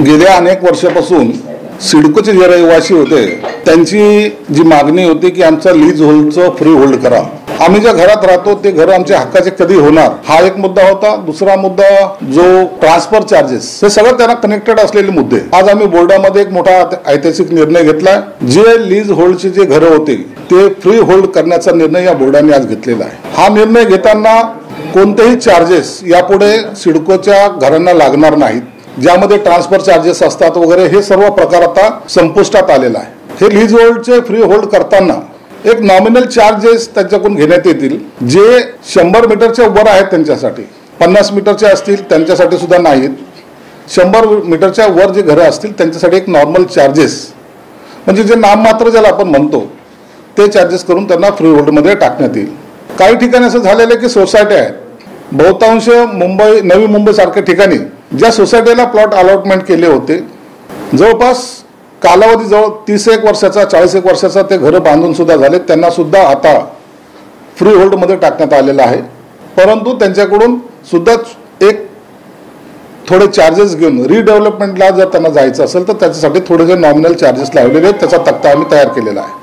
गेल्या अनेक वर्षापासून सिडकोचे जे रहिवासी होते त्यांची जी मागणी होती की आमचा लीज होल्डचं फ्री होल्ड करा, आम्ही ज्या घरात राहतो ते घर आमच्या हक्काचे कधी होणार, हा एक मुद्दा होता। दुसरा मुद्दा जो ट्रान्सफर चार्जेस, हे सगळं त्यांना कनेक्टेड असलेले मुद्दे। आज आम्ही बोर्डामध्ये एक मोठा ऐतिहासिक निर्णय घेतलाय। जे लीज होल्डचे जे घर होते ते फ्री होल्ड करण्याचा निर्णय या बोर्डाने आज घेतलेला आहे। हा निर्णय घेताना कोणतेही चार्जेस यापुढे सिडकोच्या घरांना लागणार नाहीत, ज्यामध्ये ट्रान्सफर चार्जेस असतात वगैरे, हे सर्व प्रकार आता संपुष्टात आलेला आहे। हे लीज होल्डचे फ्री होल्ड करताना एक नॉमिनल चार्जेस त्यांच्याकडून घेण्यात येतील, जे 100 मीटरच्या वर आहेत त्यांच्यासाठी, 50 मीटरचे असतील त्यांच्यासाठी सुद्धा नाहीत। 100 मीटरच्या वर जे घरं असतील त्यांच्यासाठी एक नॉर्मल चार्जेस, म्हणजे जे नाममात्र ज्याला आपण म्हणतो ते चार्जेस करून त्यांना फ्री होल्डमध्ये टाकण्यात येईल। काही ठिकाणी असं झालेलं आहे की सोसायट्या आहेत, बहुतांश मुंबई, नवी मुंबई सारख्या ठिकाणी ज्या सोसायटीला प्लॉट अलॉटमेंट केले होते, जवळपास कालावधी जवळ 31 वर्षाचा 41 वर्षाचा ते घरं बांधून सुद्धा झाले, त्यांना सुद्धा आता फ्री होल्डमध्ये टाकण्यात आलेलं आहे। परंतु त्यांच्याकडून सुद्धा एक थोडे चार्जेस घेऊन रिडेव्हलपमेंटला जर त्यांना जायचं असेल तर त्याच्यासाठी थोडेसे नॉमिनल चार्जेस लावलेले आहेत। त्याचा तक्ता आम्ही तयार केलेला आहे।